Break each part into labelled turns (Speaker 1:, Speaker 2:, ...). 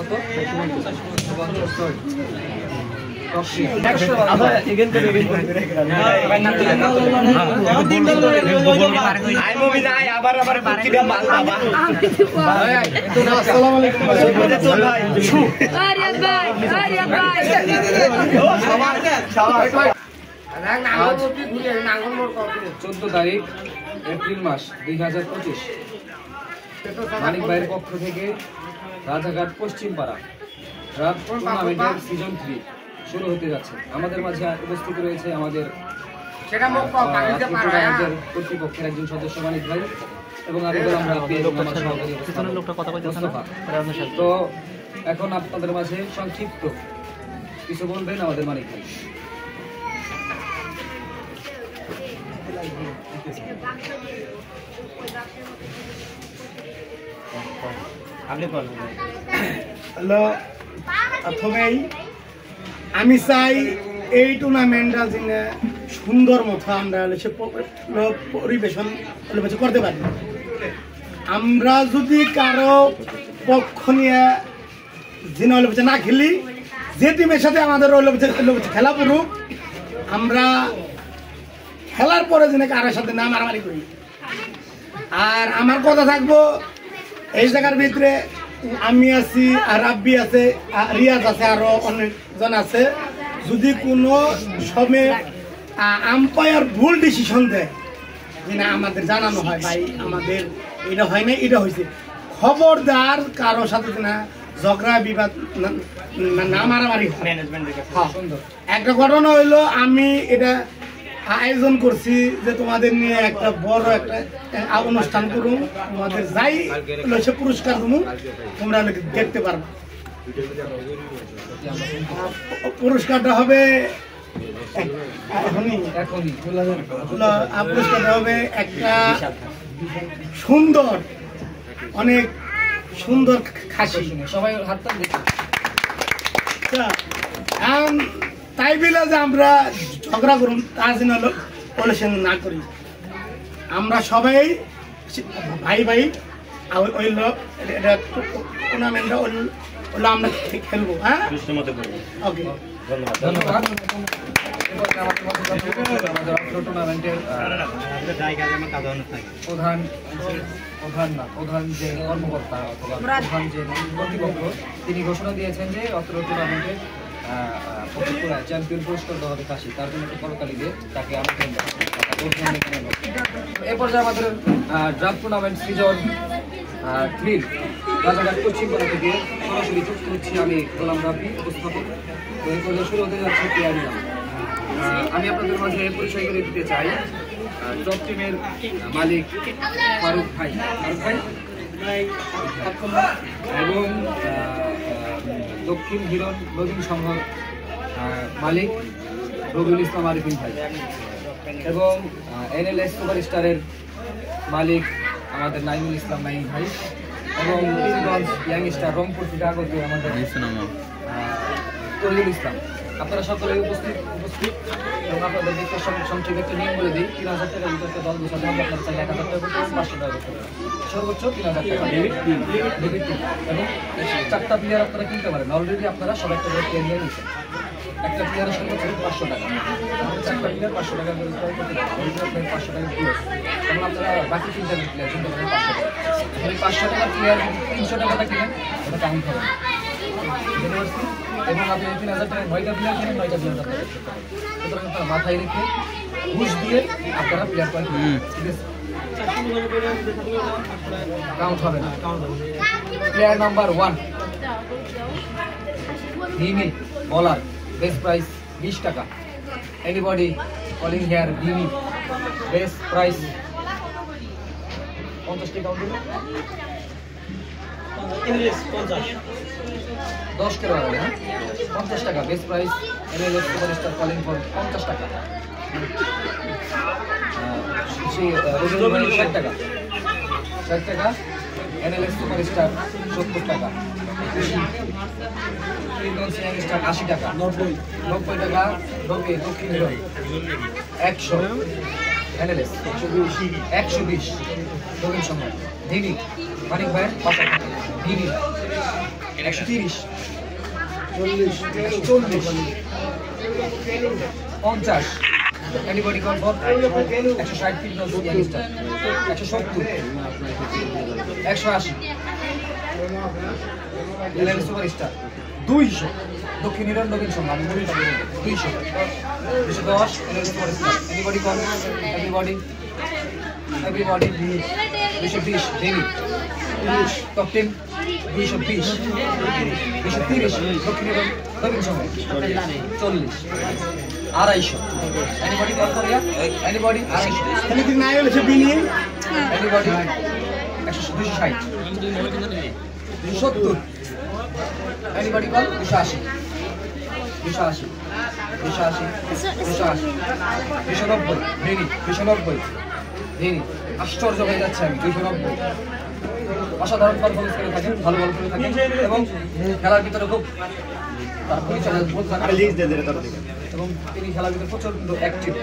Speaker 1: কত? 14 তারিখ এপ্রিল মাস 2025 মানিক ভাইয়ের পক্ষ থেকে রাজাঘাট পশ্চিম পাড়া ড্রাফট টুর্নামেন্টের সিজন 3 শুরু হতে যাচ্ছে। আমাদের মাঝে উপস্থিত রয়েছে আমাদের কর্তৃপক্ষের একজন সদস্য মানিক ভাই এবং তো এখন আপনাদের মাঝে সংক্ষিপ্ত কিছু বলবেন আমাদের মানিক ভাই।
Speaker 2: হ্যালো, প্রথমেই আমি চাই এই টুর্নামেন্টটা যিনি সুন্দর মতো আমরা পরিবেশন করতে পারি। আমরা যদি কারো পক্ষ নিয়ে যিনি না খেলি, যে টিমের সাথে আমাদের খেলা পড়ুক, আমরা খেলার পরে যিনি কারোর সাথে না মারামারি করি। আর আমার কথা থাকবো, এই জায়গার ভিতরে আমি আছি, আর রাব্বি আছে, রিয়াজ আছে, আরো অনেকজন আছে। যদি কোনো সময় আম্পায়ার ভুল ডিসিশন দেয়, যে না আমাদের জানানো হয় ভাই আমাদের এটা হয় না, এটা হয়েছে, খবরদার কারোর সাথে না ঝগড়া বিবাদ না মারামারি হয়। একটা ঘটনা হইলো, আমি এটা আয়োজন করছি যে তোমাদের নিয়ে একটা বড় একটা অনুষ্ঠান করুন, তোমাদের যাই সে পুরস্কার দেবো, তোমরা দেখতে পারবে। পুরস্কারটা হবে পুরস্কারটা হবে একটা সুন্দর, অনেক সুন্দর খাসি। সবাই হাতটা তাই বলে যে আমরা ঝগড়া করুন তার জন্য পলিউশন না করি। আমরা সবাই ভাই ভাই এটা টুর্নামেন্টটা হলো আমরা খেলবো। হ্যাঁ, ওকে, ধন্যবাদ। টুর্নামেন্টের প্রধান যে কর্মকর্তা অথবা প্রধান যে কর্তৃপক্ষ, তিনি ঘোষণা দিয়েছেন যে অত্র টুর্নামেন্টের চ্যাম্পিয়ন পুরস্কার দেওয়া হবে কাশি, তার জন্য একটা করতালি দিয়ে তাকে আমন্ত্রণ দেওয়া। এ পর্যায়ে আমাদের ড্রাফট টুর্নামেন্ট সিজন 3 রাজাঘাট পশ্চিম পাড়া থেকে সরাসরি যুক্ত হচ্ছি আমি গোলাম রাব্বি, উপস্থাপক। তো এই পর্যায়ে শুরু হতে যাচ্ছে প্লেয়ারি নাম। আমি আপনাদের মাঝে পরিচয় করে দিতে চাই টপ টিমের মালিক ফারুক ভাই এবং দক্ষিণ হিরণ নদীন সংঘ মালিক রবিউল ইসলাম আরিফিন ভাই এবং NLS সুপারস্টারের মালিক আমাদের নাইমুল ইসলাম নাইম ভাই এবং ইয়াংস্টার রংপুর থেকে আগত আমাদের তহিদুল ইসলাম। আপনারা সকলে উপস্থিত এবং আপনাদের দেখতে সংক্ষেপে একটা নিয়ম বলে দিই। 3000 টাকার ভিতরে একটা দল বসাতে হবে। আপনার চাইলে 1000 টাকা করতে হবে, 500 টাকা করতে হবে, সর্বোচ্চ 3000 টাকা ডেবিট এবং 4টা প্লেয়ার আপনারা কিনতে পারেন। অলরেডি আপনারা সব একটা করে প্লেয়ার নিয়ে নিচ্ছেন। একটা প্লেয়ারের সর্বোচ্চ 500 টাকা, 4টা প্লেয়ার 500 টাকা করে ক্রয় করতে পারেন। 500 টাকা প্লেয়ার এবং আপনারা বাকি 3টা প্লেয়ার কিনতে পারেন 500 টাকা। এই 500 টাকা প্লেয়ার 300 টাকাটা কিনেন, ওটা কাউন্ট হবে এবং আপনি 3000 টাকা 9টা প্লেয়ার কিনেন, 9টা প্লেয়ার করতে পারেন। সুতরাং আপনার মাথায় রেখে ঘুষ দিয়ে আপনারা প্লেয়ার করেন, ঠিক আছে? কাউন্ট হবে না। প্লেয়ার নাম্বার 1 ভিমি বলার, বেস্ট প্রাইস 20 টাকা। এনিবডি কলিং হিয়ার ভিমি, বেস্ট প্রাইস 50 টাকা। 10 টাকা হবে, হ্যাঁ 50 টাকা best price. NLS superstar calling for 50 টাকা। 60 টাকা, 60 টাকা। NLS সুপারস্টার 70 টাকা। 80 টাকা। 90 টাকা। দক্ষিণ 100। NLS 120 দক্ষিণ সংখ্যা। ভিনি মানিক ভাইয়ের ভিনি
Speaker 1: 130
Speaker 2: 40
Speaker 1: 140 50 anybody call for 160 fitness youngster 170 180 LL superstar 200 দক্ষিণ ইরান নবীন সম্মান 200 210 LL superstar anybody call everybody 220 ডেনি টপ 10 220 230 দক্ষিণ ইরান নবীন সম্মান 40 250 এনিবডি কল ফর ইয়া এনিবডি 250
Speaker 2: তাহলে কি নাই হলে সে বিনি
Speaker 1: এনিবডি 260 270 এনিবডি কল 280 290 ভেনি আশ্চর্য হয়ে যাচ্ছে আমি 290 অসাধারণ পারফরমেন্স করে থাকেন ভালো বল করে থাকেন এবং খেলার ভিতরে খুব তার পরিচয় এবং তিনি খেলার ভিতরে প্রচন্ড অ্যাক্টিভ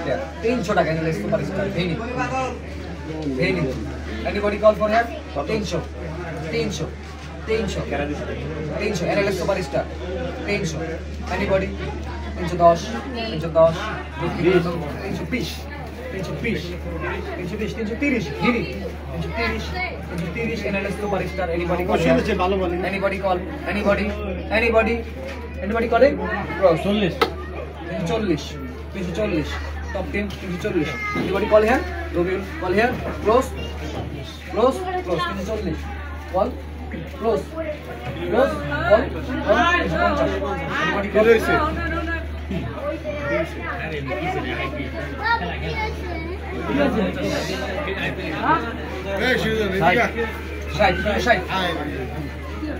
Speaker 1: প্লেয়ার 300 টাকা নিলে সুপারস্টার ভেনি এনিবডি কল ফর হ্যাঁ 300 এনএলএস সুপারস্টার 300 এনিবডি 310 330 হিরি 330 এনএলএস সুপারস্টার এনিবডি কল
Speaker 2: ভালো বলে
Speaker 1: এনিবডি কল এনিবডি কলে 40 top 10 340 anybody call here Rabiul call here close 340 call close call anybody call হইছে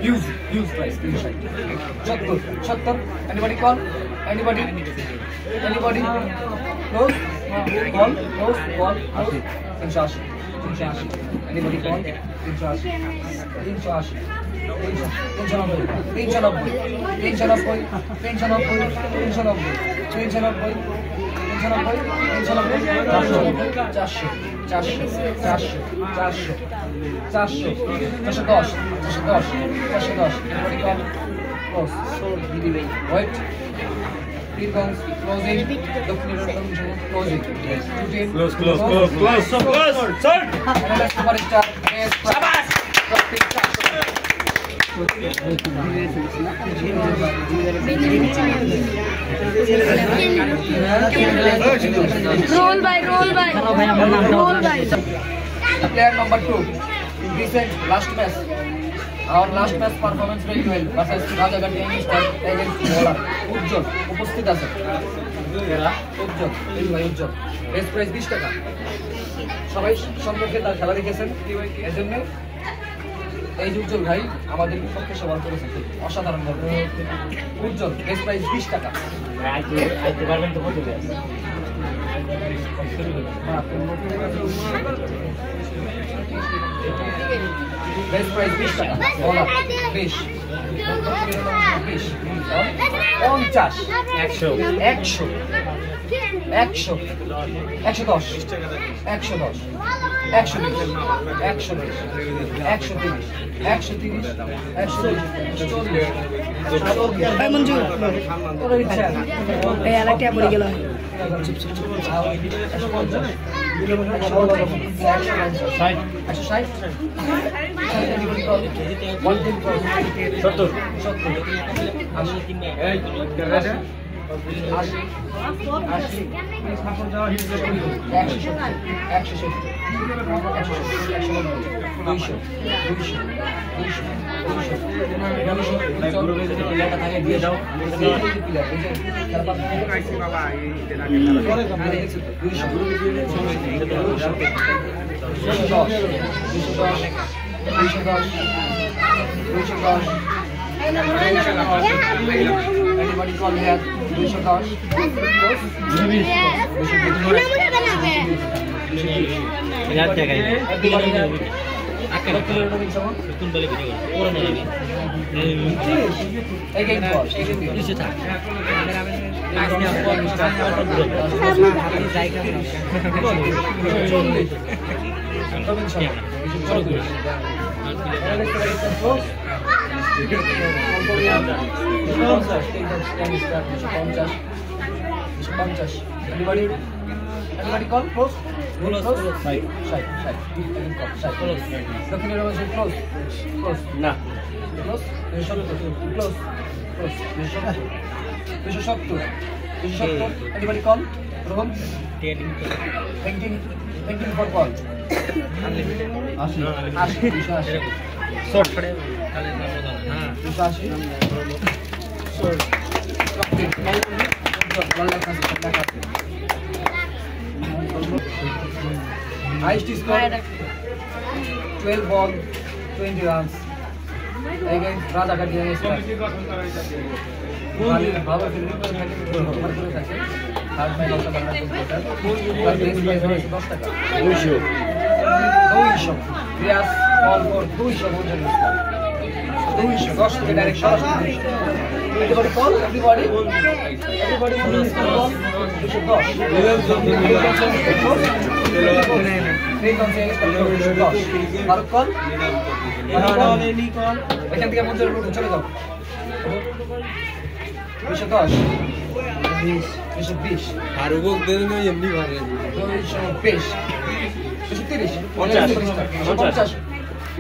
Speaker 1: Use price 70 anybody call anybody close call 380 anybody call 380
Speaker 3: roll by
Speaker 1: player number 2 recent last match our last match performance very well versus Rajagat Youngster against bowler উজ্জ্বল উপস্থিত আছে উজ্জ্বল best price 20 টাকা সবাই সম্পর্কে তার খেলা দেখেছেন এর জন্য এই উজ্জ্বল ভাই আমাদের পক্ষে সবার করেছে অসাধারণ ভাবে উজ্জ্বল বেস্ট প্রাইস 20 টাকা আইতে পারবেন তো কত বেস্ট প্রাইস 20 টাকা বলা 20 50 100 110 Anybody call here? 250 Anybody call? Close? Close? Side. Dক্ষিণের অবশ্যই close. Close.
Speaker 3: না
Speaker 1: Close. 270. Close. Close. 270. Anybody call? Rohon? Thinking for call. 280.
Speaker 3: Short পড়ে হ্যাঁ
Speaker 1: 280. Highest score 12 ball 20 runs against Rajagat Youngster. ভালো ফিল্ডিং করে থাকে third man of the Bangladesh 10 টাকা 200 রিয়াজ বল for 200 10 থেকে direct shot everybody call everybody call 210 Faruk call এখান থেকে মঞ্চের উপরে চলে যাও 220
Speaker 3: আর উগো দেন না এমনি ভারে
Speaker 1: 220 230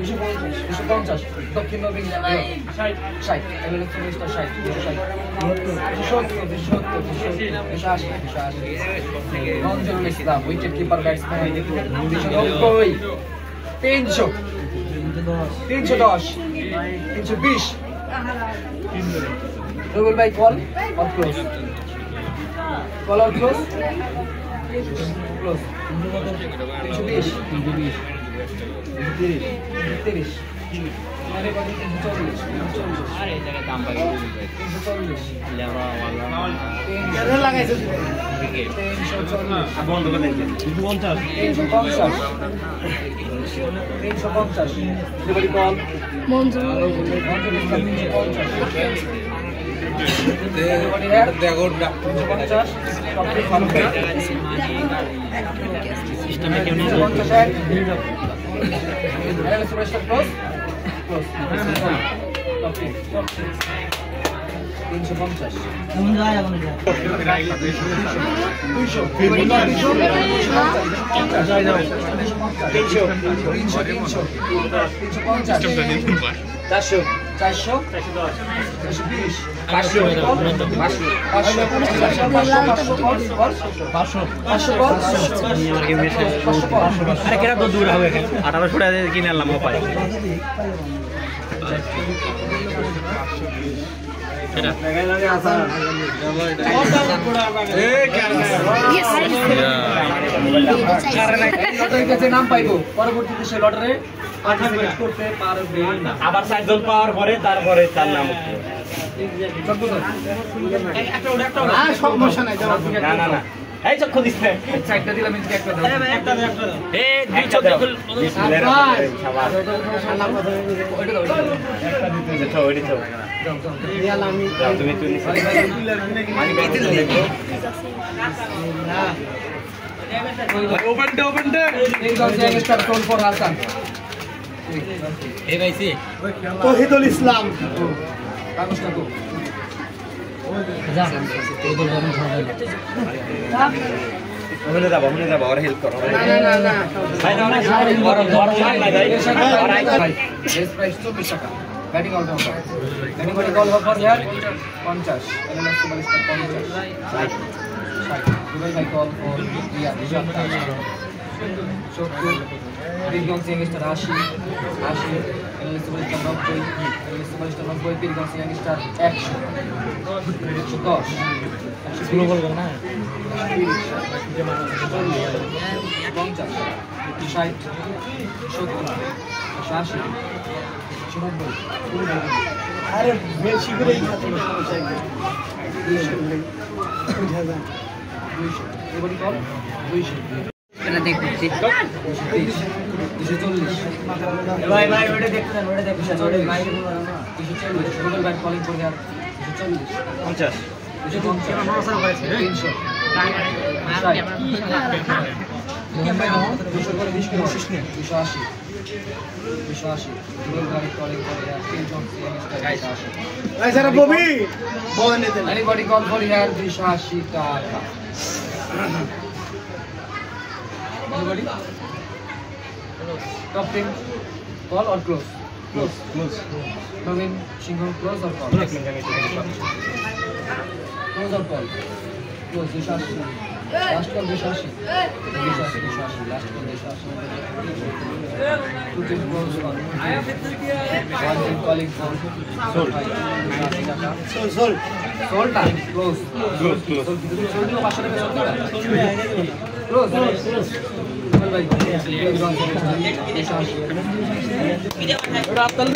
Speaker 1: 50 দক্ষিণ নবীন 60 এমএলএ মিস্টার 60 রঞ্জন ইসলাম উইকেট কিপার ব্যাটসম্যান 310 320 রুবেল ভাই call or close call or close close 320 30 আরে কত 340 আরে এই জায়গায় দাম পাই 340 লেবা ওয়ালা
Speaker 2: লাগাইছে
Speaker 1: 340
Speaker 3: বন্ধ করে দেন
Speaker 1: 350 এবারে কল
Speaker 4: মঞ্জুর
Speaker 3: দেখো
Speaker 1: 50
Speaker 3: সিস্টেমে কেউ নেই
Speaker 1: 500
Speaker 3: কেনা তো দূর হবে 1800 টাকা দিয়ে কিনে আনলাম পাই
Speaker 1: নাম পাইবো পরবর্তীতে সে লটারে পার্টিসিপেট করতে পারবে না
Speaker 3: আবার 4 জন পাওয়ার পরে তারপরে তার নাম
Speaker 2: সমস্যা নাই
Speaker 3: না না না এই চক্ষু দিছে
Speaker 1: চারটা দিলাম কিন্তু একটা দাও
Speaker 3: এই দুই চক্ষু তুমি তুমি ওপেন এই ভাইছি
Speaker 2: তহিদুল ইসলাম
Speaker 1: কাগজটা তো
Speaker 3: ওখানে যাবো আর হেল্প করো
Speaker 2: না
Speaker 3: ভাই না ভাই
Speaker 1: বেস্ট প্রাইস 24 টাকা batting allrounder anybody call for here 50 LS superstar 50 Dubai ভাই কল ফর রিয়া 70 বিগন সিংস্টার 80 এলএস সুপারস্টার 90 এলএস সুপারস্টার 90 বিগন সিংস্টার 100 110
Speaker 3: স্লো বল না
Speaker 1: 50
Speaker 2: আরে বেশি করে
Speaker 1: এবারে কল 200
Speaker 3: ভাই ওটা দেখতে দেন ওটা দেখতে ভাই
Speaker 1: 240 রুবেল ব্যাট কলিং করে আর 240
Speaker 3: 50
Speaker 1: 300 280 280 Dual Garlic Calling for Hair Change of CM Style 280
Speaker 2: ভাই স্যার ববি বলেন নিতে
Speaker 1: Anybody call for hair 280 টাকা Anybody? Top 10 call or close?
Speaker 3: Close close
Speaker 1: Navin Singh close or call?
Speaker 3: এক মিনিট আমি একটু দেখি
Speaker 1: Close or call? Close 280 Last call 280 280 last call 280 Two team close call One team calling for
Speaker 3: Sold.
Speaker 1: 280 টাকা
Speaker 2: soul
Speaker 1: Sold time close
Speaker 3: Close, close.
Speaker 1: Sold দিলে 500 টাকা sold দিলা Close চল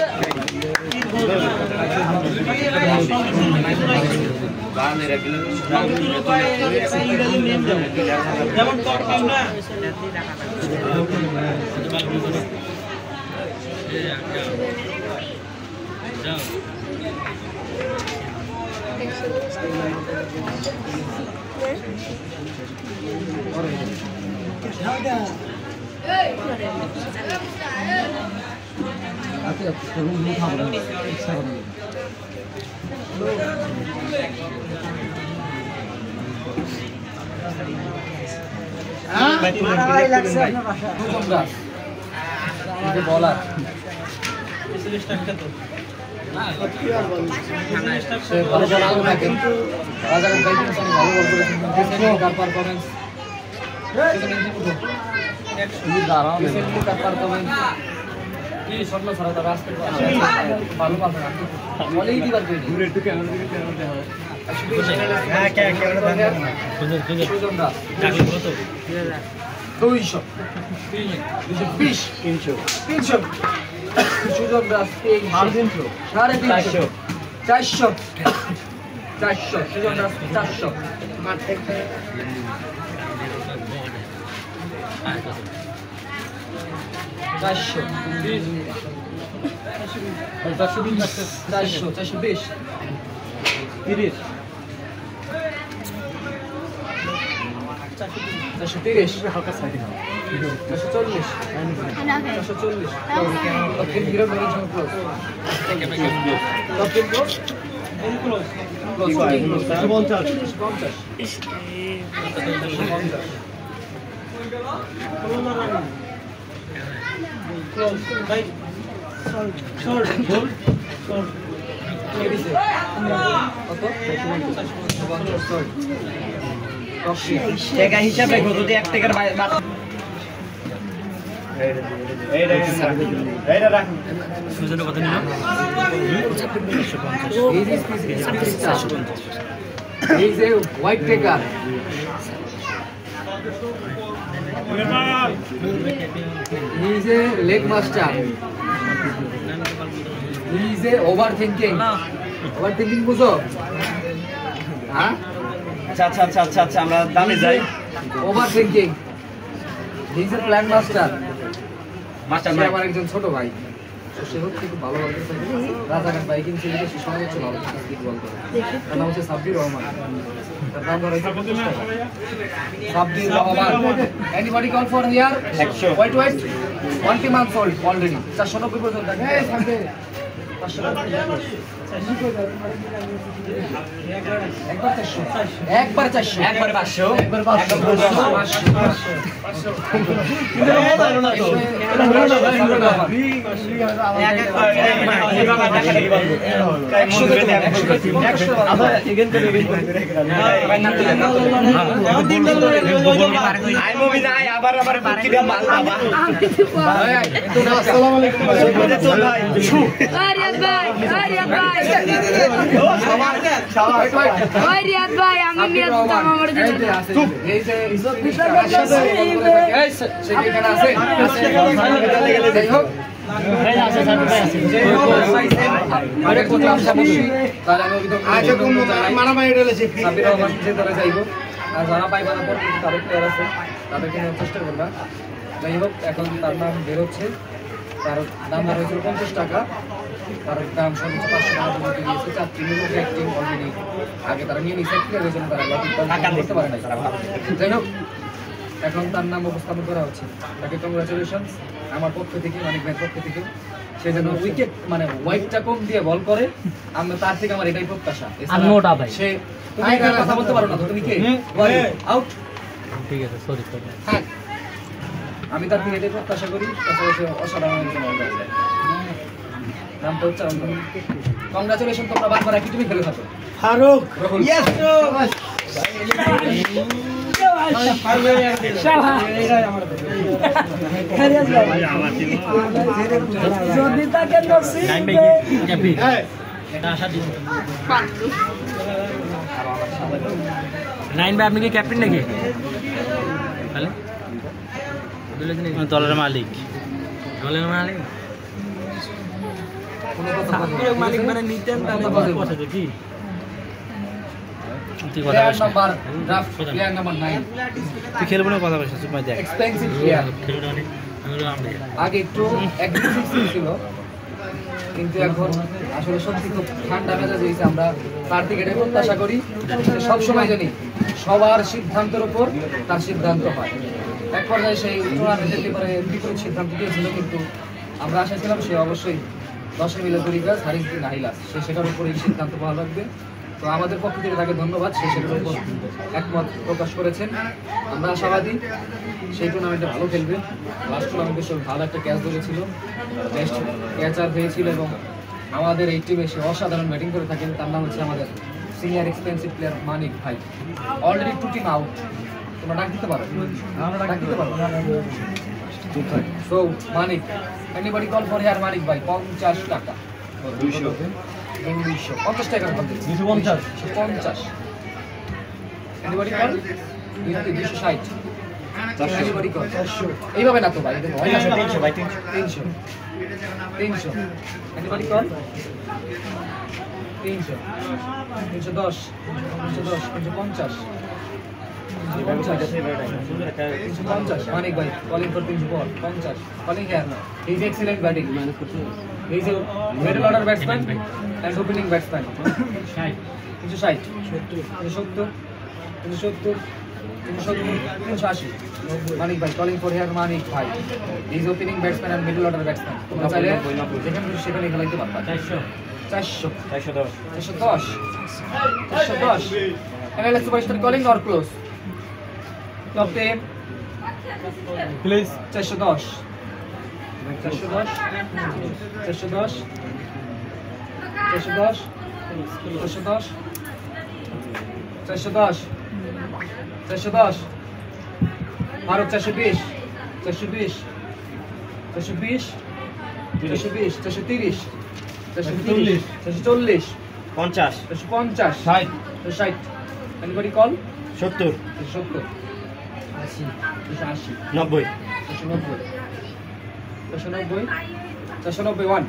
Speaker 1: ভাই বলার সে ভালো বলার থাকে রাজাকার বাইকিং সঙ্গে ভালো বল করেছেন কার পারফরম্যান্স কার পারফরম্যান্স কি শটলো সারা তার রাস্তা ভালো পারফরম্যান্স বলেই দিবার কই দূরে একটু ক্যামেরা দিকে ক্যামেরা দেখা হ্যাঁ ক্যামেরা দেখা কত 200 320 সুজন দাস 300 450 400 সুজন দাস 400 মাঠ থেকে 420 30 430 হালকা side 440 440 hero management close top 10 close
Speaker 3: টাকা হিসাবে যদি 1 টাকার এইটা রাখুন সুজনের কত নিল
Speaker 1: He is a white taker. He is a leg master. He is a overthinking. Overthinking বুঝো? হ্যাঁ?
Speaker 3: আচ্ছা আমরা দামে যাই
Speaker 1: Overthinking. He is a plan master.
Speaker 3: Master
Speaker 1: সে আমার একজন ছোট ভাই। সে হচ্ছে খুব ভালো বলতে থাকে। রাজাকার বাইকিং সিরিজে সে সর্বোচ্চ ভালো স্পিড বল করে। তার নাম হচ্ছে সাব্বির রহমান। তার দাম ধরে 50 টাকা। Sabbir Rahman. Anybody call for here?
Speaker 3: 100
Speaker 1: Wait. 20 months old already. 490 পর্যন্ত থাকে। এই থাকবে। 500 টাকা। একবার 400
Speaker 3: একবার 500
Speaker 1: একবার
Speaker 4: রিয়াদ ভাই আমি নিয়ে আসতাম আমার জন্য
Speaker 1: এই যে সেখানে আছে যাই হোক যারা পাইবা না তাদের প্লেয়ার আছে তাদেরকে নেওয়ার চেষ্টা করবা যাই হোক এখন তার নাম বেরোচ্ছে তার দাম ধরা হয়েছিল 50 টাকা তার দাম সর্বোচ্চ 500 টাকা পর্যন্ত দিয়েছে 4 টিমের মধ্যে এক টিম অলরেডি আগে তারা নিয়ে নিচ্ছে প্লেয়ারের জন্য তারা করতে পারে না যাই হোক এখন তার নাম উপস্থাপন করা হচ্ছে। তাকে কংগ্রাচুলেশন আমার পক্ষ থেকে, মানিক ভাইয়ের পক্ষ থেকে। সে যেন উইকেট মানে ওয়াইডটা কম দিয়ে বল করে, আমরা তার থেকে আমার এটাই প্রত্যাশা। সে তুমি এখানে কথা বলতে পারো না তো, তুমি কে আউট?
Speaker 5: ঠিক আছে, সরি।
Speaker 1: হ্যাঁ, আমি তার থেকে এটাই প্রত্যাশা করি। তাছাড়া সে অসাধারণ একজন অলরাউন্ডার। নামটা হচ্ছে কংগ্রাচুলেশন। তোমরা বারবার একই তুমি খেলে থাকো।
Speaker 2: ফারুক
Speaker 5: নাইন ভাই, আপনি কি ক্যাপ্টেন নাকি? দলের মালিক। দলের মালিক মালিক মানে নিতেন কি? তুই খেলবো না, কথা বলছিস?
Speaker 1: আগে একটু অ্যাগ্রেসিভ ছিল, কিন্তু এখন আসলে সত্যি খুব ঠান্ডা মেজাজ হয়েছে। আমরা তার থেকে এটাই প্রত্যাশা করি, সবসময় জানি সবার সিদ্ধান্তের উপর তার সিদ্ধান্ত হয়। এক পর্যায়ে সেই টুর্নামেন্টের ব্যাপারে বিপরীত সিদ্ধান্ত দিয়েছিল, কিন্তু আমরা আশা ছিলাম সে অবশ্যই 10 মিলে তরিকাজ হারিস দিন নাহিলাস, সে সেটার উপরেই সিদ্ধান্ত পাওয়া লাগবে। তো আমাদের পক্ষ থেকে তাকে ধন্যবাদ, সে সেটার উপর একমত প্রকাশ করেছেন। আমরা আশাবাদী সেই টুর্নামেন্টে ভালো খেলবে। লাস্ট টুর্নামেন্টে সে ভালো একটা ক্যাচ ধরেছিল, বেস্ট ক্যাচার হয়েছিল, এবং আমাদের এই টিমে সে অসাধারণ ব্যাটিং করে থাকেন। তার নাম হচ্ছে আমাদের সিনিয়র এক্সপেন্সিভ প্লেয়ার মানিক ভাই। অলরেডি 2 টিম আউট, তোমরা ডাক দিতে পারো? ডাক দিতে পারো? So Manik, anybody call for here Manik ভাই? 50 টাকা। 250 টাকা। 250। Anybody call? 260। Anybody call? এইভাবে না তো ভাই, 300 ভাই, 300। Anybody call? 300, 310, 350, 350, Manik bhai, calling for 350, calling here. He is excellent batting. He is a middle order batsman and opening batsman. 360, 380. Manik bhai, calling for here Manik bhai. He is opening batsman and middle order batsman. তোমরা চাইলে যেখানে সেখানে খেলাইতে পারবা। 410. MLS superstar calling or close? Top 10. Please. 410. 410. 410. 410. 410. 410. Faruk 420. 420. 420. 420. 430. 440. 440.
Speaker 3: 50
Speaker 1: 450. 60. Anybody call?
Speaker 3: 70
Speaker 1: 70. 80.
Speaker 3: 90
Speaker 1: 491.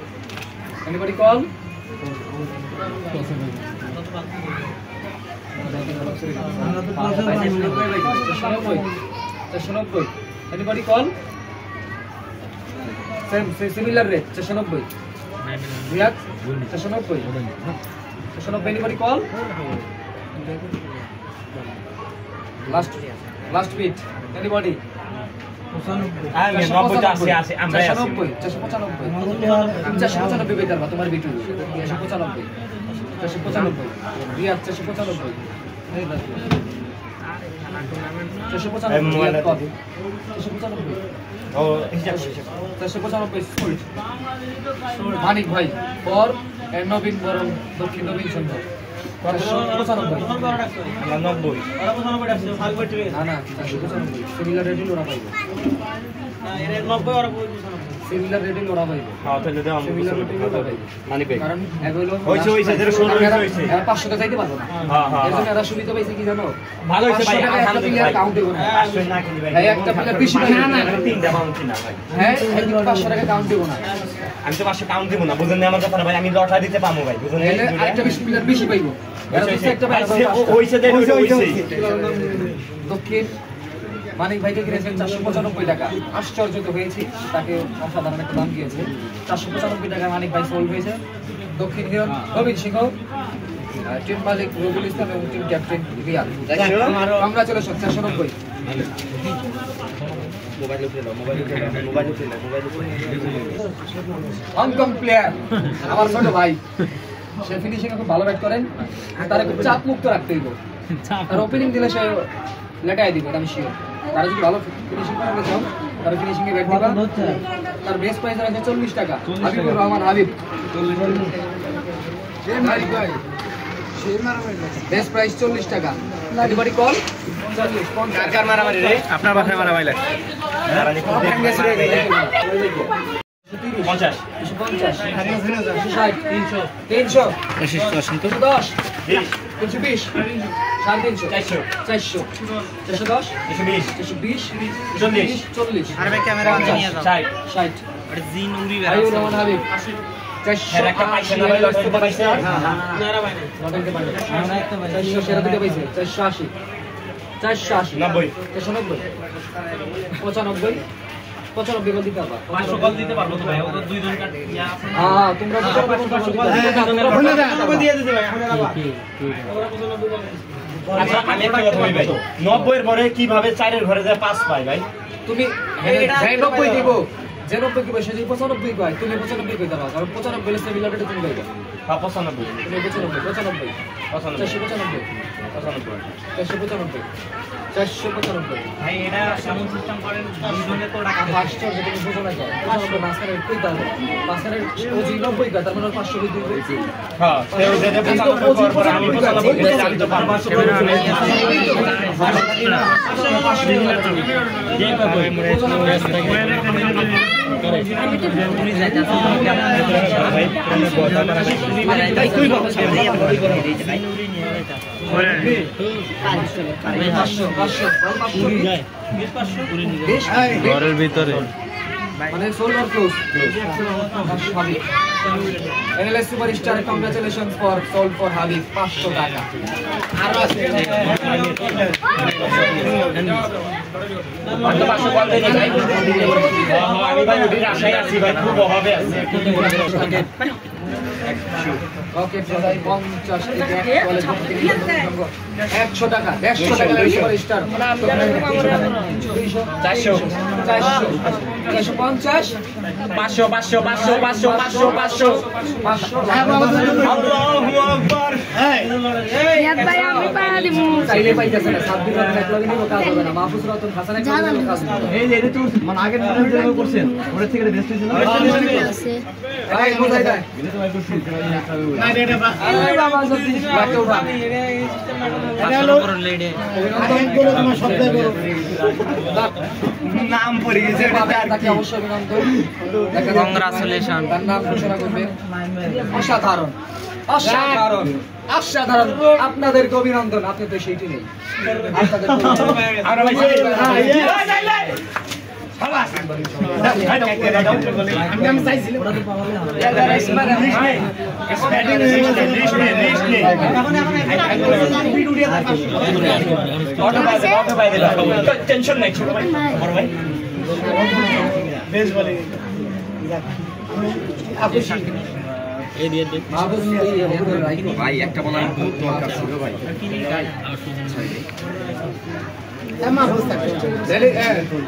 Speaker 1: Anybody call? 490. Anybody call? Similar rate. 490. Riyad? 490. 490. Anybody call? Last beat. Anybody? 495 better বা তোমার B2 495 Riyad 495 মানিক ভাই পর নবীন বরণ দক্ষিণ নবীন সুন্দর 495 সিমিলার রেটিং ওরা পাইবে সিমিলার রেটিং ওরা পাইবে সিমিলার রেটিং ওরা পাইবে কারণ এগুলো হইছে 500 টা চাইতে পারবো না এর জন্য এরা সুবিধা পাইছে কি জানো ভালো হইছে ভাই একটা প্লেয়ার কাউন্ট দেব না 500 না কিনি ভাই একটা প্লেয়ার বেশি পাই না তিনটা কাউন্ট না ভাই হ্যাঁ 500 টাকা কাউন্ট দেব না
Speaker 3: আমি তো 500 কাউন্ট দেব না বুঝেন না আমার কথা ভাই আমি লটারি দিতে পামু ভাই বুঝেন না
Speaker 1: একটা প্লেয়ার বেশি পাইবো দক্ষিণ মানিক ভাইকে কিনেছেন 495 টাকা আশ্চর্যিত হয়েছি তাকে অসাধারণ একটা দাম দিয়েছে 495 টাকা মানিক ভাই সোল্ড হয়েছে দক্ষিণ হিরণ রবিন সিংহ টিম মালিক রবিউল ইসলাম এবং team captain Riyad congratulation 490
Speaker 3: mobile উঠে নাও, মোবাইল উঠে নাও, মোবাইল উঠে নাও, মোবাইল উঠে নাও।
Speaker 1: হংকং প্লেয়ার আমার ছোট ভাই, সে ফিনিশিং খুব ভালো ব্যাট করেন, তারা খুব চাপ মুক্ত রাখতে হইব। তার ওপেনিং দিলে সে লেটাই দিবে, এটা আমি শিওর। তারা যদি ভালো ফিনিশিং করাতে চাও তারা ফিনিশিং এ ব্যাট দিবা। তার বেস্ট প্রাইস আছে 40 টাকা। হাবিবুর রহমান হাবিব, বেস্ট প্রাইস 40 টাকা। এদিবাড়ি কল 40 50
Speaker 3: কার মারামারি রে? আপনার বাসায় মারামারি লাগে। 50
Speaker 1: 50 60 300 310 320 350 400 410 420 40
Speaker 5: আর ভাই ক্যামেরা নিয়ে যাও
Speaker 1: 60 60
Speaker 5: আরে জিন উড়ি
Speaker 1: হাবিবুর রহমান হাবিব 400
Speaker 3: একটা পাইছে না ভাই, লটকে পাইছে।
Speaker 5: নারা ভাই
Speaker 1: লটাইতে পারবে 400 সেরা দিতে পাইছে 480 480
Speaker 3: 90
Speaker 1: 490 95 95 বল দিতে পারবা
Speaker 5: 500 কল দিতে পারবো তো ভাই ও তো 2 জন কাট ইয়া
Speaker 1: হ্যাঁ তোমরা দিতে পারবে 500
Speaker 5: দিয়ে দিতে ভাই আমরা
Speaker 3: আচ্ছা আমি একটা কথা বলি ভাই, 90 এর পরে কিভাবে 4 এর ঘরে যায় 5 পাই ভাই?
Speaker 1: তুমি 90 দিব, যে 90 কি পয়সা যদি 95 কয় তুমি 95 কই দাও, কারণ 95 লেসে মিলাতে তুমি কইবা।
Speaker 3: হ্যাঁ 95
Speaker 1: তুমি 95 495 495
Speaker 5: ভাই এটা কেমন সিস্টেম করেন 2 জনে তো টাকা
Speaker 1: ফার্স্টার যেটা তুমি বোঝো না কেন 95 মাসখানে কই দাও, মাসখানে ও জি 90 কয় তার মানে 500 কই দিবে।
Speaker 3: হ্যাঁ সেও যে 95 পরে আমি 95 কই জানি তো 500 করে
Speaker 5: যে পাবো আমরা তুমি যাইতা ভাই ভাই কই বাবা ভাই নুরি নিয়ে যাইতা ভাই 500 যায় 500 ঘরের ভিতরে
Speaker 1: মানে sold or close Habib NLS superstar congratulations for sold for Habib 500 টাকা। আর আছে
Speaker 3: আমি 500 কল দেই ভাই। আমি ভাই ওটির আশায় আছি ভাই, খুব অভাবে আছি।
Speaker 1: ওকে সবাই 50 থেকে কলেজ থেকে 100 টাকা 150 টাকা সুপারস্টার 450
Speaker 3: 500 আল্লাহু আকবার।
Speaker 4: রিয়াদ ভাই আমি পাড়া দিব
Speaker 1: চাইলে পাইতেছে না, 7 দিন এক লগে নিব কাজ হবে না। মাহফুজ রতন হাসান এক লগে নিব কাজ হবে।
Speaker 3: এই যে এটা তো মানে আগের দিন করছেন ওটা থেকে বেস্ট হইছিল না।
Speaker 4: আছে
Speaker 1: এই কোথায় যায়
Speaker 2: না এটা বা
Speaker 1: আরে বাবা জলদি লাগতে উঠা।
Speaker 2: এটা হলো
Speaker 5: করুন লেডে
Speaker 2: আগে করে তোমার শব্দ করো
Speaker 3: নাম পড়ে গেছে
Speaker 1: পাবে তাকে অবশ্যই অভিনন্দন।
Speaker 5: Congratulations.
Speaker 1: তার নাম ঘোষণা করবেন। অসাধারণ অসাধারণ অসাধারণ, আপনাদেরকে অভিনন্দন। আপনি তো সেইটি নেই, আপনাদের
Speaker 3: আমরা ভাই
Speaker 2: আমি চাইছিলাম
Speaker 3: টেনশন নাই ছোট ভাই, বড় ভাই
Speaker 2: বেশ বলে
Speaker 5: এই দিয়ে দে
Speaker 3: ভাই একটা বলা বহুত দরকার ছিল ভাই।
Speaker 2: আমার অবস্থা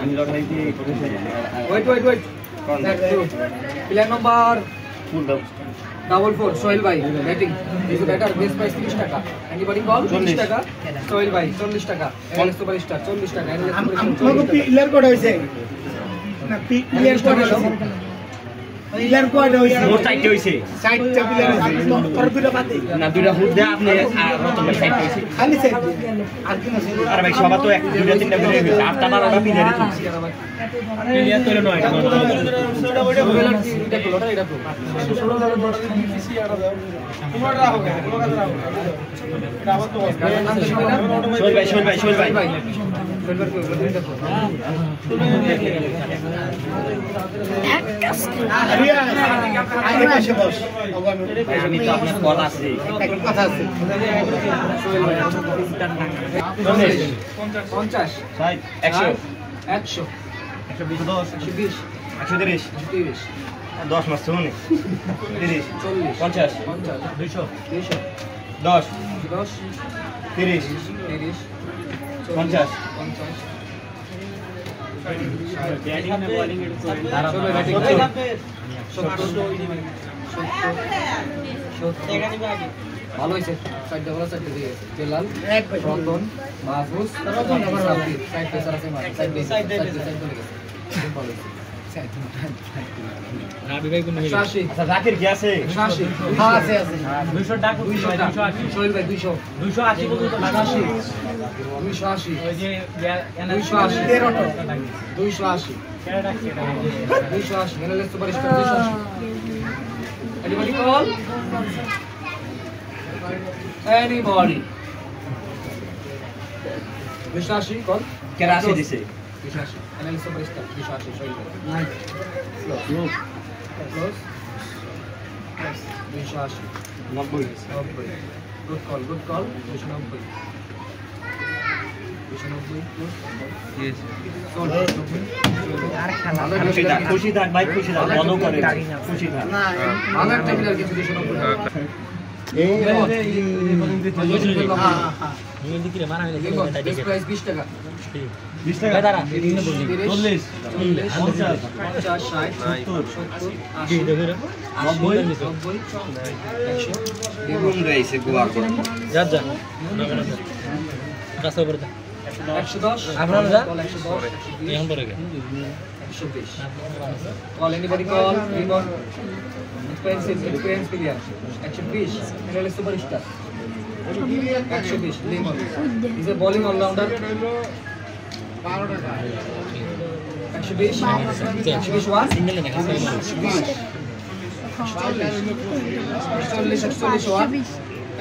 Speaker 3: আমি লড়াইতে
Speaker 1: ওয়েট প্লেয়ার নাম্বার
Speaker 3: ফুল দাও
Speaker 1: 44 সোহেল ভাই batting is batter, best price 30 টাকা। এনিবডি কল 40 টাকা। সোহেল ভাই 40 টাকা। এনএলএস সুপারস্টার 40 টাকা। এনএলএস
Speaker 2: আমাকে পিলার কোড হইছে না পিলার কোড হইছে পিলার কোড হইছে
Speaker 3: মোট চারটে হইছে,
Speaker 2: 60টা পিলার হইছে তোর দুটো বাদ দে
Speaker 3: না দুইটা হুড দে আপনি আর রতন ভাই চারটে হইছে।
Speaker 2: খালি সাইড আর কি না
Speaker 3: আর ভাই সবার তো এক দুইটা তিনটা মিলে হইছে, আটটা না ওটা পিলারে তুলছে।
Speaker 5: ক্লিয়ার করে নয়
Speaker 1: এটা হলো এটা
Speaker 3: সোহেল ভাই
Speaker 1: ভাই
Speaker 2: রিয়া আগে পাশে বস
Speaker 3: ভাই আমি তো আপনার কল আছে
Speaker 2: একটা কথা আছে
Speaker 1: 50
Speaker 3: ষাট 100
Speaker 1: 100
Speaker 3: 120
Speaker 1: 120
Speaker 3: 130
Speaker 1: 30
Speaker 3: 10 মাস শুনুন 30
Speaker 1: 40
Speaker 3: 50
Speaker 1: 50
Speaker 3: 200
Speaker 1: 200
Speaker 3: 10
Speaker 1: 10
Speaker 3: 30
Speaker 1: 30
Speaker 3: 50
Speaker 1: 50 ভালো হয়েছে, চারটে বলা চারটে দিয়ে গেছে। বেলাল, রতন, মাহফুজ, সাব্বির, সাইড পেসার আছে মাঠে, সাইড চলে গেছে। ভালো হয়েছে। শাশি,
Speaker 3: জাকির কি আছে?
Speaker 1: শাশি,
Speaker 2: হ্যাঁ আছে আছে
Speaker 3: 200 টাকা
Speaker 1: 280, সোহেল ভাই 200,
Speaker 3: 280 পর্যন্ত টাকা আছে।
Speaker 1: 280,
Speaker 3: ওই যে
Speaker 1: 280, 280,
Speaker 3: কেন ডাকছে এটা?
Speaker 1: 280, এনএলএস superstar 280। Anybody call? Anybody? 280 call?
Speaker 3: কেরা আছে দিছে?
Speaker 1: 280, এনএলএস সুপারস্টার 280, সোহেল ভাই। Close. 280,
Speaker 3: 90
Speaker 1: 90, good call, 290, 290,
Speaker 3: খুশি থাক ভাই, খুশি থাক, বন্ধ করে খুশি থাক।
Speaker 2: না
Speaker 1: ভালো একটা প্লেয়ার কিন্তু 290। বেস্ট প্রাইস 20 টাকা।
Speaker 3: 20 টাকা দাঁড়া 40
Speaker 1: 40,
Speaker 3: 50
Speaker 1: 50, 60, 70, 80, 90, 110,
Speaker 5: আপনারা যা
Speaker 1: 110,
Speaker 5: এখন পরে
Speaker 1: 120. Call anybody call. Remon. Experienced player. 120. NLS superstar. 120. Lemon. He's a bowling all-rounder. 120. 121.
Speaker 5: Single না কাছে
Speaker 1: 141.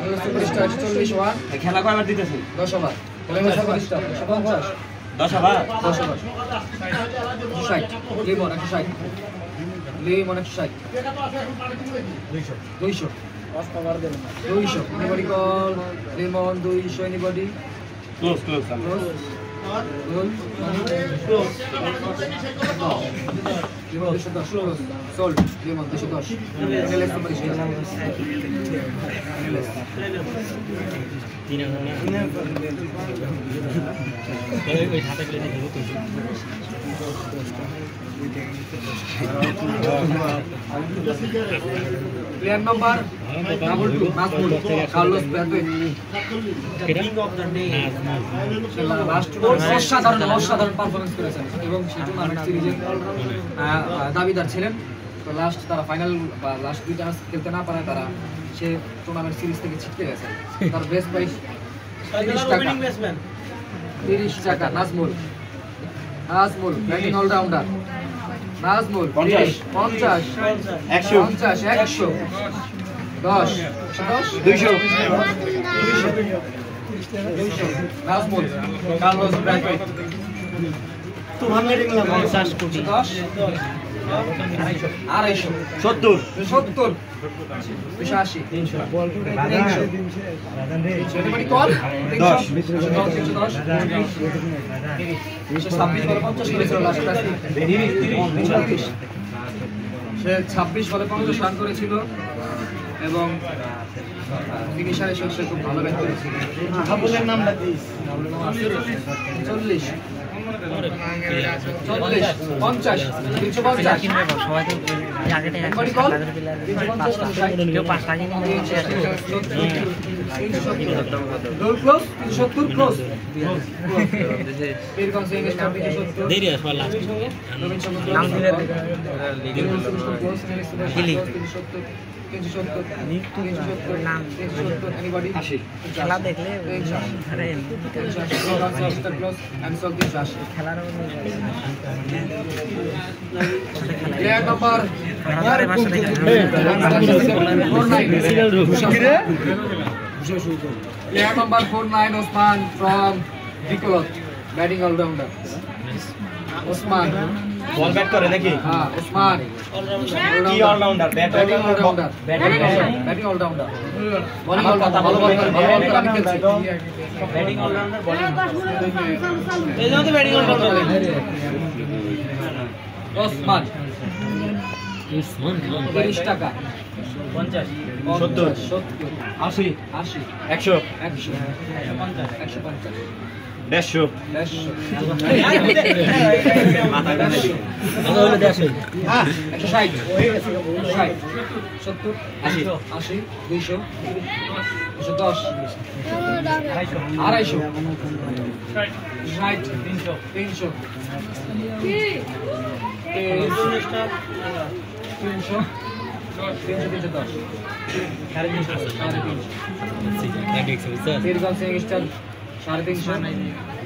Speaker 1: NLS superstar 141.
Speaker 3: খেলা কয়বার দিতেছে?
Speaker 1: 10 over. NLS superstar 150.
Speaker 3: 10 over
Speaker 1: 10 over. 160, lemon 160, lemon 160, 200, 200, anybody call, lemon 200, anybody?
Speaker 3: Close close
Speaker 1: Close. Lemon 210, close, sold, lemon 210, NLS superstar, NLS.
Speaker 5: ওই হাতে গেলে দেখো তো
Speaker 1: Player number double 2, Mahmoud, Carlos Brathwaite. অসাধারণ পারফরমেন্স করেছেন এবং সেই টুর্নামেন্ট সিরিজের দাবিদার ছিলেন। তো লাস্ট তারা ফাইনাল বা লাস্ট 2 ম্যাচ খেলতে না পারায় তারা সে টুর্নামেন্ট সিরিজ থেকে ছিটকে গেছে। তার বেস্ট প্রাইস 30 টাকা। 30 টাকা। Nazmul batting allrounder. Nazmul 50, 50, 100, 10, 200, Nazmul, Carlos Brathwaite,
Speaker 2: তোমার রেটিং লাভ
Speaker 5: 50 কোটি
Speaker 1: 10, 250,
Speaker 3: 70
Speaker 1: 70, 280, 300, anybody call?
Speaker 3: 10,
Speaker 1: 26 বলে 50 করেছিল লাস্ট ম্যাচে। সে 26 বলে 50 রান করেছিল এবং ফিনিশার এসে সে খুব ভালো ব্যাট করেছিল।
Speaker 2: হাবুলের নামটা দিস
Speaker 1: 40, 50, 350,
Speaker 5: সবাই তো জায়গাটা
Speaker 1: anybody call? 350,
Speaker 5: কেউ 5 টাকা নিয়ে
Speaker 1: ক্লোজ 70 ক্লোজ এরকম সিঙ্গেল স্টার 70
Speaker 5: দেরি আছে লাস্ট
Speaker 1: নবীন চন্দ্র
Speaker 5: নাম দিলে
Speaker 1: হিলি 370 নাম 370 এনিবডি 80
Speaker 5: খেলা দেখলে আরে
Speaker 1: ক্লোজ আমি সব 380
Speaker 5: খেলার
Speaker 1: প্লেয়ার নাম্বার
Speaker 5: আরে ভাষা দেখে
Speaker 1: Player number 49, Osman from Bicolot, batting all-rounder. Osman.
Speaker 3: Ball bat করে দেখি
Speaker 1: Osman.
Speaker 3: কি allrounder
Speaker 1: Batting all-rounder. Batting all-rounder. Bowling all-rounder. ভালো ball করে, ভালো ball করে আমি খেলছি।
Speaker 3: ব্যাটিং অলরাউন্ডার বলিং
Speaker 1: এই জন্য তো batting all-rounder। Osman. 30 টাকা।
Speaker 3: 50
Speaker 1: 70,
Speaker 3: 80
Speaker 1: 80,
Speaker 3: 100
Speaker 1: 100, 150,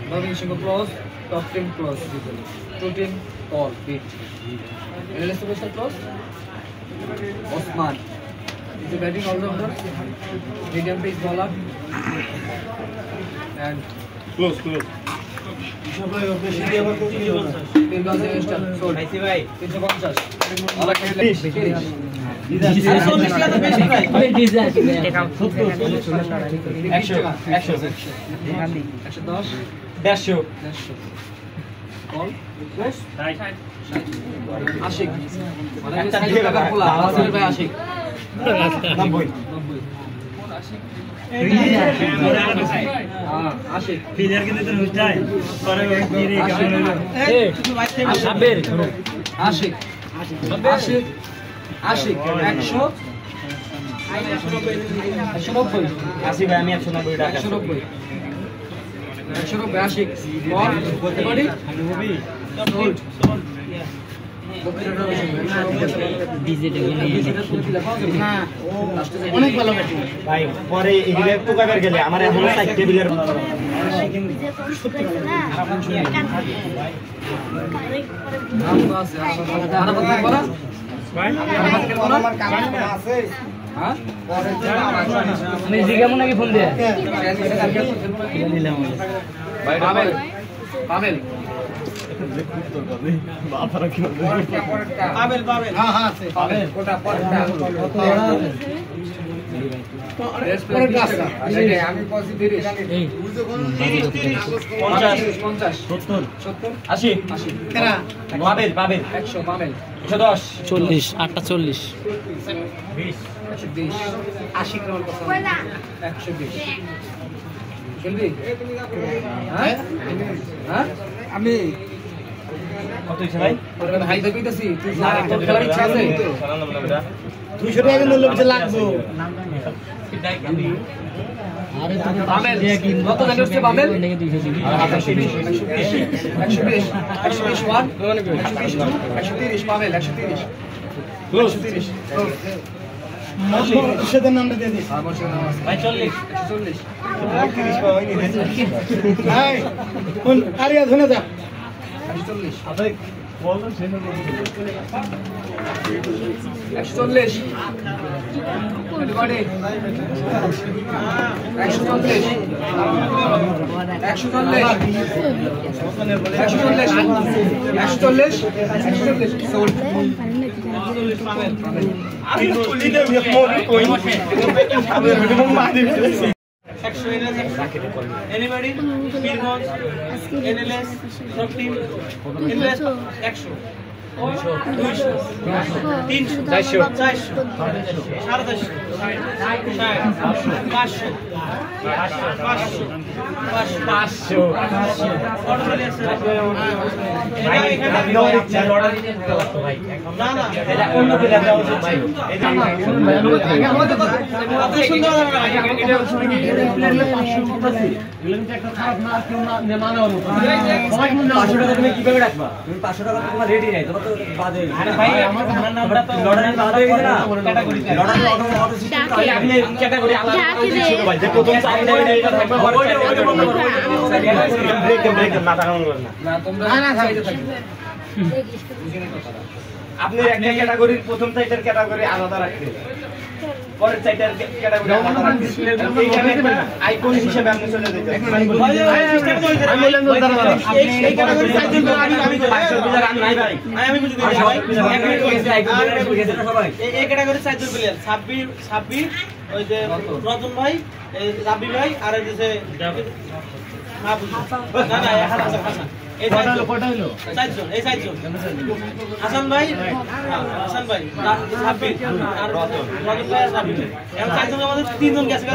Speaker 3: 150
Speaker 1: top 10 close, shooting all beat. NLS special close. Osman is a batting all-rounder, medium pace bowler, and
Speaker 3: close
Speaker 1: Pirgal Sengh sold. 350. All Ashik. Ashik. Ashik, 190 Ashik.
Speaker 2: অনেক ভালো batting
Speaker 3: ভাই পরে এগুলো একটু কয়বার গেলে আমার এখন 4 টেবিলের
Speaker 5: নাকি ফোন দিয়ে
Speaker 1: পাবেল
Speaker 2: হ্যাঁ হ্যাঁ আছে
Speaker 1: আমি 50
Speaker 2: কেরা
Speaker 3: পাবেল
Speaker 1: 100 পাবেল
Speaker 3: 110
Speaker 5: 40 8টা 40
Speaker 1: 120
Speaker 2: আশিক রান পছন্দ
Speaker 1: 120 খেলবি হ্যাঁ হ্যাঁ
Speaker 2: আমি
Speaker 3: কত হইছে ভাই
Speaker 1: ওরে হাই দেখাইতাছি তুই তোর খেলার ইচ্ছা আছে
Speaker 2: 200 টাকা মূল্য পিছে লাগবো
Speaker 1: পাবেল কত জানি হচ্ছে পাবেল 120 ওয়ান 130 পাবেল 130
Speaker 2: সেদের নামটা দিয়ে দিস
Speaker 3: ভাই 40
Speaker 2: ভাই কোন আরিয়া ধনে যা
Speaker 1: 140 everybody 140 sold
Speaker 3: আমি তুলি দেব কই
Speaker 6: Anybody? Pirgon, NLS, top team, invest 100. 200, 300,
Speaker 3: আপনি একটা ক্যাটাগরির প্রথম সাইটের ক্যাটাগরি আলাদা রাখবেন পরের সাইটের ক্যাটাগরি আলাদা রাখবেন এইখানে একটা আইকন হিসেবে আপনি চলে যেতে এই ক্যাটাগরি সাইটের আমি 500 প্লেয়ার আমি নাই ভাই আমি বুঝি দিই ভাই এই ক্যাটাগরি সাইটের প্লেয়ার 26 ওই যে রতন ভাই এই রাবি ভাই আর এই যে না বুঝি না হাসান
Speaker 6: এই চারজন এই চারজন হাসান ভাই সাব্বির আর রতন ভাই সাব্বির এখন চারজন আমাদের তিনজন গেছে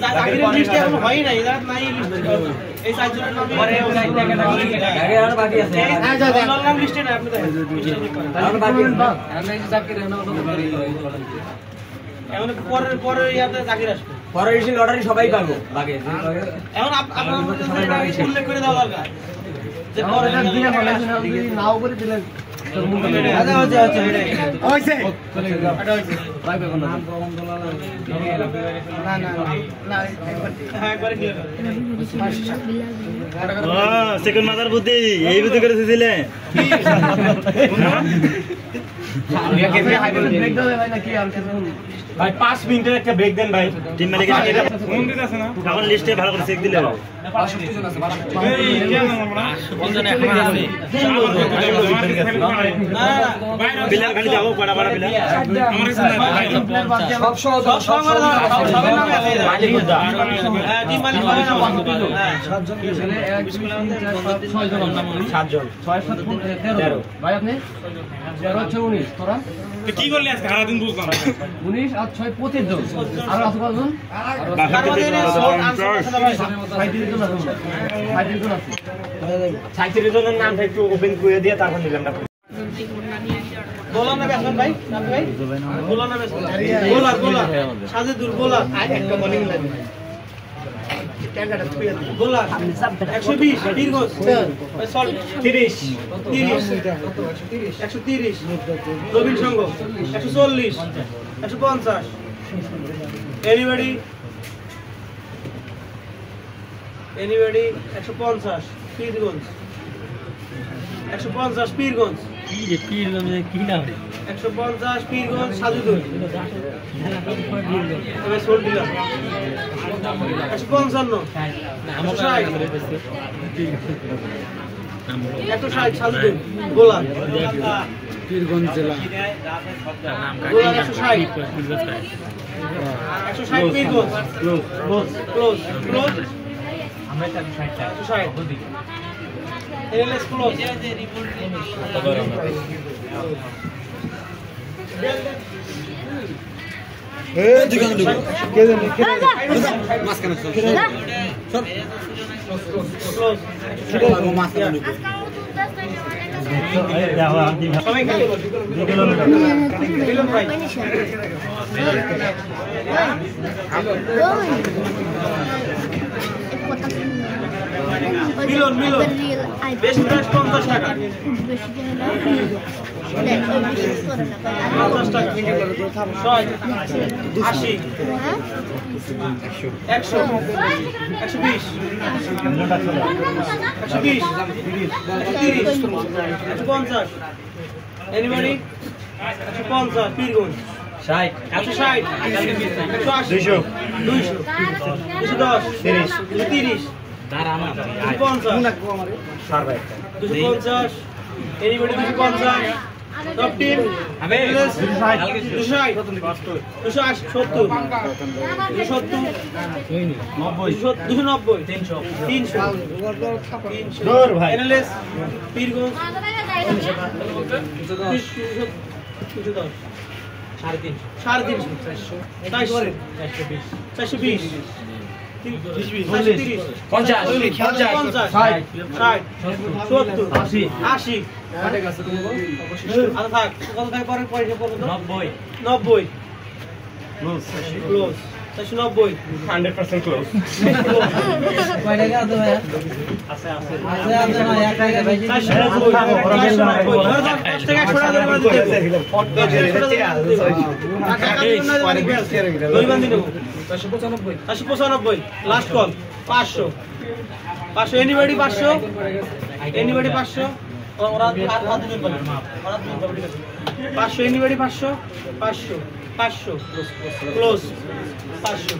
Speaker 6: জাকিরের লিস্টে এখন হয় নাই এরা নাই এই চারজনের নামে পরে আগে আর বাকি আছে নাম লিস্টে না আপনি দেখেন আর বাকি আমি জাকির এখন পরে ইয়াতে জাকির আসবে
Speaker 3: পরের এসে লটারি সবাই পাবো বাকি
Speaker 6: এখন আপনারা উল্লেখ করে দেওয়া দরকার যে পরে নাও করে দিলেন
Speaker 3: সেকেন্ড মাথার বুদ্ধি এই বুদ্ধি করে দিলে ভাই 5 মিনিটের একটা ব্রেক দেন ভাই টিম মালিক আছে না এখন লিস্টে ভালো করে চেক দিলে
Speaker 1: 62 জন আছে 62
Speaker 3: বিলাল খালি যাবো বড় বড় বিলাল
Speaker 1: সব সবার নামে আছে
Speaker 6: হ্যাঁ টিম মালিক হবে না
Speaker 1: 7 জন ছেলে 1 2 3 4 5 6 জন নাম
Speaker 3: 7 জন
Speaker 1: 6 7 13 ভাই আপনি 0 হচ্ছে 19 তোরা
Speaker 6: কি করলি আজকে সারা দিন বুঝলাম
Speaker 1: 19 আর 6 25 জন আর আছে কতজন
Speaker 6: তার মধ্যে সোল আনসার আছে ভাই
Speaker 1: 35 জন আছে 35 জন আছে
Speaker 3: 36 জনের নামটা একটু ওপেন করে দিয়ে তারপর নিলাম না
Speaker 6: গোলা না ব্যাটসম্যান ভাই আপনি ভাই গোলা না ব্যাটসম্যান গোলা সাজেদুর গোলা একটা বোলিং লাইন গোলা 120 দীর্ঘ সল 30 130 রবিন সংঘ 140 150 এনিবডি 150 পীরগঞ্জ 150 পীরগঞ্জ
Speaker 5: কি নাম
Speaker 6: 150 পীরগঞ্জ সাজুদুল এবার সোল দিলাম 155 160 সাজুদুল গোলা
Speaker 1: পীরগঞ্জ জেলা
Speaker 6: গোলা 160 পীরগঞ্জ ক্লোজ আমরা 160 এলএস ক্লোজ মিলন বেশি প্রাইস 50 টাকা 50 টাকা 80 100 120 150 anybody 150 Pirganj 60 160 200 210 30 250 anybody 250 top team 390 এনালিস পীরগঞ্জ 420 95 লাস্ট কল 500 এনিবডি 500 ওরা আর দুজন বলে ওরা দুজন বলে ঠিক আছে 500 এনিবডি 500 ক্লোজ 500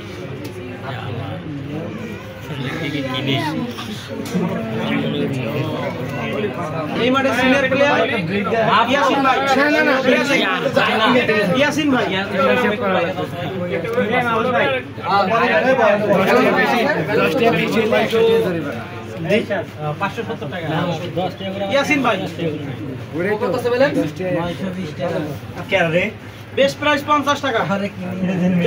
Speaker 6: এই মাঠে সিনিয়র প্লেয়ার ইয়াসিন ভাই 570 টাকা। ইয়াসিন ভাই
Speaker 1: কত আছে বলেন?
Speaker 6: বেস্ট প্রাইস 50 টাকা।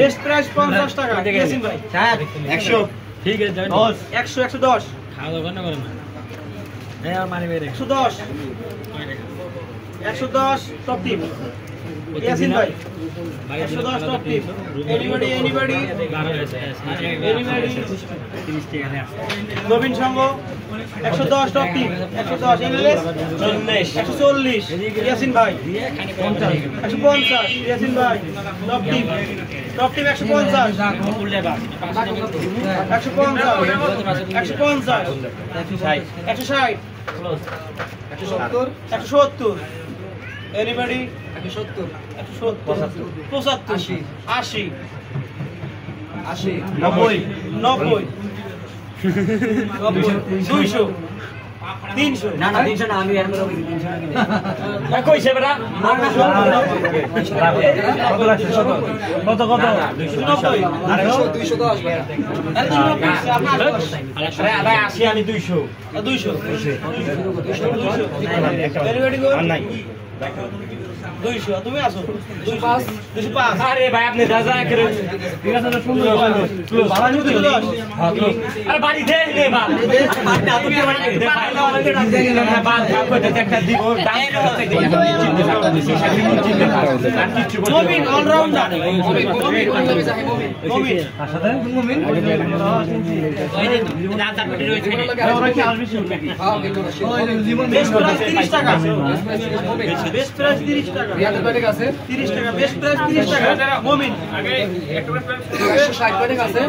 Speaker 6: বেস্ট প্রাইস 50 টাকা। ইয়াসিন ভাই
Speaker 3: 100
Speaker 5: ঠিক আছে
Speaker 6: 100 110
Speaker 5: খাওয়া দাওয়া না করে না হ্যাঁ আর মানি বেরে
Speaker 6: 110 110 টপ টিপ। ইয়াসিন ভাই 110 টপ টিপ। এনিবডি
Speaker 5: 30 টাকা আছে
Speaker 6: নবীন সংঘ 110 টপ টিপ 110 এনএলএস 140 ইয়াসিন ভাই 150 ইয়াসিন ভাই টপ টিপ 150
Speaker 5: উল্টে বাস
Speaker 6: 150 160 170 এনিবডি
Speaker 1: 170
Speaker 6: 170 75 80
Speaker 1: 80
Speaker 6: 90 200 300
Speaker 5: না না 300 না আমি এর মধ্যে 300 না
Speaker 3: কইছে বেটা কত
Speaker 6: 90
Speaker 3: আরে
Speaker 1: 210 ভাই
Speaker 3: ভাই আসি আমি 200
Speaker 6: এনিবডি গো
Speaker 3: আর নাই
Speaker 6: 200 তুমি আসো
Speaker 1: 205
Speaker 6: 205
Speaker 3: আরে ভাই আপনি যা যা করেন ঠিক আছে তো সুন্দর আরে বাড়ি দে নে বা বাড়ি না তুমি বাড়ি দে ভাই না দে বাদ কইতে একটা দিব দাঁড়িয়ে হচ্ছে
Speaker 6: নবীন অলরাউন্ডার নবীন
Speaker 5: রাজা পেটে রয়েছে
Speaker 6: বেস্ট প্রাইস 30 টাকা বেস্ট প্রাইস 30 টাকা
Speaker 1: রিয়াদের ব্যাটে আছে
Speaker 6: 30 টাকা বেস্ট প্রাইস 30 টাকা মুমিন
Speaker 1: 160 ব্যাটে আছে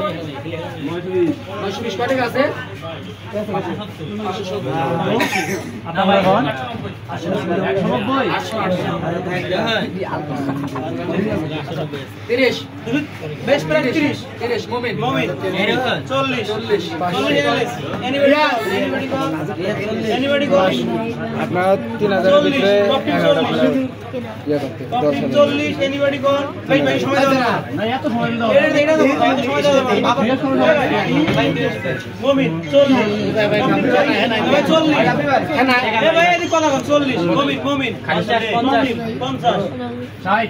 Speaker 1: 920 ব্যাটে আছে 570
Speaker 3: আপনারা কোন
Speaker 1: 30
Speaker 6: বেস্ট প্রাইস
Speaker 1: 30 মুমিন
Speaker 6: মুমিন 40 এনিবডি গো
Speaker 1: আপনার 3000 এর ভিতরে
Speaker 6: 40 এনিবডি গো ভাই সময় দাও না এত সময় দাও এটা দাও সময় দাও বাবা মুমিন 40 ভাই 40 হ্যাঁ না এ ভাই এদিকে কথা বল 40 মুমিন 50 60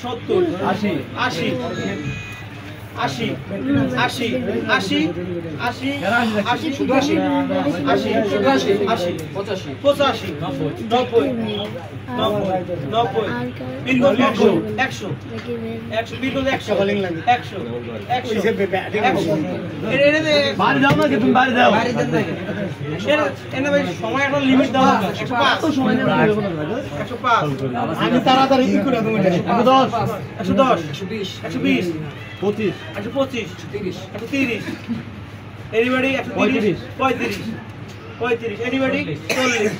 Speaker 6: 70 80 80 80 80 80 80
Speaker 1: 80 85
Speaker 6: 85 90 বিলকুল 100 বিলকুল 100
Speaker 3: বাড়ি দাও না কি তুমি বাড়ি দাও
Speaker 6: এনে ভাই সময় একটা লিমিট দাও 105 সময় 105
Speaker 2: আমি তাড়াতাড়ি ই করে দেবো
Speaker 6: 110
Speaker 1: 120
Speaker 6: 120
Speaker 3: 25
Speaker 6: 125
Speaker 1: 30
Speaker 6: 130 এনিবডি 130 35 এনিবডি 40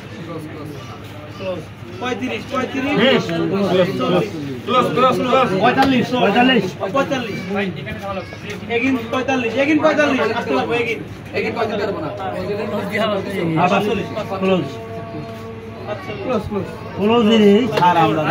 Speaker 6: 35 এগিন 45 আসতে পারবো এগিন
Speaker 1: এগিন কয়দিন পারবো না
Speaker 3: ক্লোজ দিই ছাড় আমরা